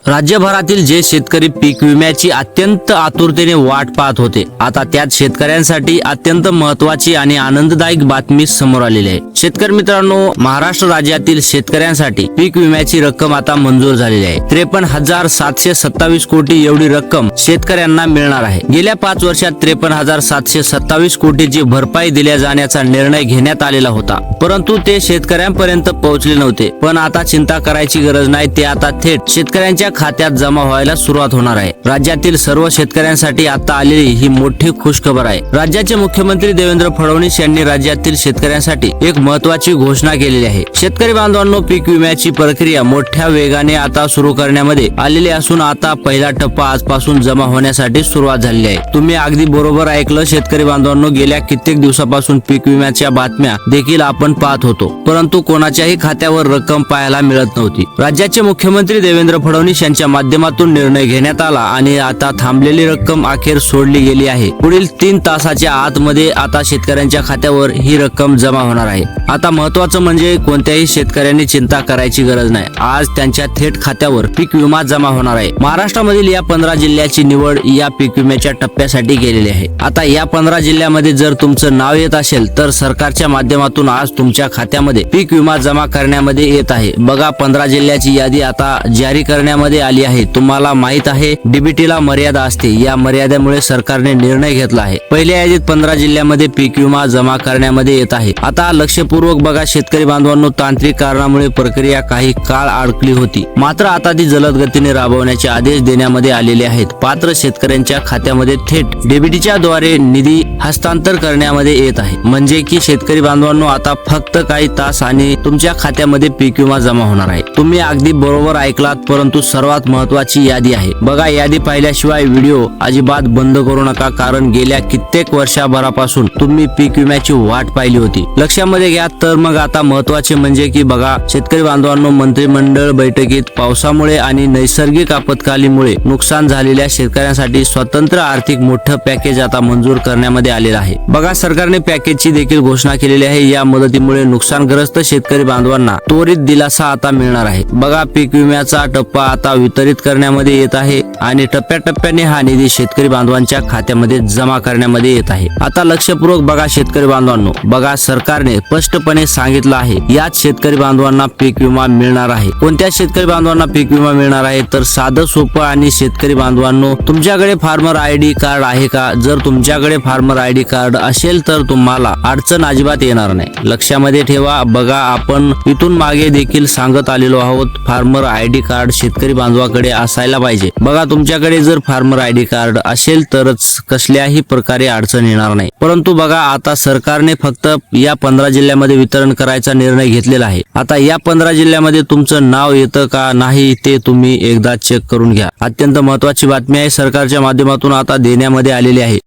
राज्यभरातील जे शेतकरी पीक विम्याची अत्यंत आतुरतेने वाट पाहत होते, आता त्यात शेतकऱ्यांसाठी अत्यंत महत्त्वाची आणि आनंददायक बातमी समोर आलेली आहे। शेतकरी मित्रांनो, महाराष्ट्र राज्यातील शेतकऱ्यांसाठी पीक विम्याची रक्कम आता मंजूर झालेली आहे। 53,727 कोटी एवढी रक्कम शेतकऱ्यांना मिळणार आहे। गेल्या 5 वर्षात 53,727 कोटीची भरपाई दिल्या जाण्याचा निर्णय घेण्यात आलेला होता, परंतु ते शेतकऱ्यांपर्यंत पोहोचले नव्हते। पण आता चिंता करायची गरज नाही, ते आता थेट शेतकऱ्यांच्या खात्यात जमा व्हायला सुरुवात होणार आहे। राज्यातील सर्व शेतकऱ्यांसाठी आता आलेली ही मोठी खुशखबर आहे। राज्याचे मुख्यमंत्री देवेंद्र फडणवीस यांनी राज्यातील शेतकऱ्यांसाठी एक महत्त्वाची घोषणा केलेली आहे। शेतकरी बांधवांनो, पीक विम्याची प्रक्रिया मोठ्या वेगाने आता सुरू करण्यामध्ये आलेली असून आता पहिला टप्पा आजपासून जमा होण्यासाठी सुरुवात झालेली आहे। तुम्ही अगदी बरोबर ऐकलं शेतकरी बांधवांनो, गेल्या कित्येक दिवसापासून पीक विम्याच्या बातम्या देखील आपण पाहत होतो, परंतु कोणाच्याही खात्यावर रक्कम पाहायला मिळत नव्हती। राज्याचे मुख्यमंत्री देवेंद्र फडणवीस यांच्या माध्यमातून निर्णय घेण्यात आला आणि आता थांबलेली रक्कम अखेर सोडली गेली आहे। पुढील 3 तासाच्या आतमध्ये आता शेतकऱ्यांच्या खात्यावर ही रक्कम जमा होणार आहे। आता महत्त्वाचं म्हणजे कोणत्याही शेतकऱ्यांनी चिंता करायची गरज नाही, आज त्यांच्या थेट खात्यावर पीक विमा जमा होणार आहे। महाराष्ट्रामधील या 15 जिल्ह्याची निवड या पीक विम्याच्या टप्प्यासाठी केलेली आहे। आता या 15 जिल्ह्यामध्ये जर तुमचं नाव येत असेल तर सरकारच्या माध्यमातून आज तुमच्या खात्यामध्ये पीक विमा जमा करण्यामध्ये येत आहे। बघा, 15 जिल्ह्याची यादी आता जारी करण्यामध्ये आली आहे। तुम्हाला माहित आहे डीबीटीला मर्यादा असते, या मर्यादेमुळे सरकारने निर्णय घेतला आहे। पहिल्या यादीत 15 जिल्ह्यामध्ये पीक विमा जमा करण्यामध्ये येत आहे। आता लक्षपूर्वक बघा शेतकरी बांधवांनो, तांत्रिक कारणामुळे प्रक्रिया काही काळ अडकली होती, मात्र आता ती जलद गतीने राबवण्याचे आदेश देण्यामध्ये आलेले आहेत। पात्र शेतकऱ्यांच्या खात्यामध्ये थेट डीबीटीच्या द्वारे निधी हस्तांतर करण्यामध्ये येत आहे, म्हणजे की शेतकरी बांधवांनो आता फक्त काही तास आणि तुमच्या खात्यामध्ये पीक विमा जमा होणार आहे। तुम्ही अगदी बरोबर ऐकलात, परंतु सर्वात महत्त्वाची यादी आहे। बघा, यादी पाहिल्याशिवाय व्हिडिओ अजिबात बंद करू नका, कारण गेल्या कित्येक वर्षभरापासून तुम्ही पीक विम्याची वाट पाहिली होती। लक्षामध्ये घ्या। तर मग आता महत्त्वाचे म्हणजे की बघा शेतकरी बांधवांनो, मंत्रिमंडळ बैठकीत पावसामुळे आणि नैसर्गिक आपत्कालीमुळे नुकसान झालेल्या शेतकऱ्यांसाठी स्वतंत्र आर्थिक मोठं पॅकेज आता मंजूर करण्यामध्ये आलेलं आहे। बघा, सरकारने पॅकेजची देखील घोषणा केलेली आहे। या मदतीमुळे नुकसानग्रस्त शेतकरी बांधवांना त्वरित दिलासा आता मिळणार आहे। बघा, पीक विम्याचा टप्पा आता वितरित करण्यामध्ये येत आहे आणि टप्प्याटप्प्याने हा निधी शेतकरी बांधवांच्या खात्यामध्ये जमा करण्यामध्ये येत आहे। आता लक्षपूर्वक बघा शेतकरी बांधवांनो, बघा सरकारने स्पष्टपणे सांगितलं आहे याच शेतकरी बांधवांना पीक विमा मिळणार आहे। कोणत्या शेतकरी बांधवांना पीक विमा मिळणार आहे तर साधं सोपं आणि शेतकरी बांधवांनो, तुमच्याकडे फार्मर आयडी कार्ड आहे का? जर तुमच्याकडे फार्मर आयडी कार्ड असेल तर तुम्हाला अडचण अजिबात येणार नाही। लक्षामध्ये ठेवा, बघा आपण इथून मागे देखील सांगत आलेलो आहोत, फार्मर आयडी कार्ड शेतकरी बांधवाकडे असायला पाहिजे। बघा, तुमच्याकडे जर फार्मर आयडी कार्ड असेल तरच कसल्याही प्रकारे अडचण येणार नाही। परंतु बघा, आता सरकारने फक्त या 15 जिल्ह्यामध्ये वितरण करायचा निर्णय घेतलेला आहे। आता या 15 जिल्ह्यामध्ये तुमचं नाव येतं का नाही ते तुम्ही एकदा चेक करून घ्या। अत्यंत महत्त्वाची बातमी आहे, सरकारच्या माध्यमातून आता देण्यामध्ये आलेली आहे।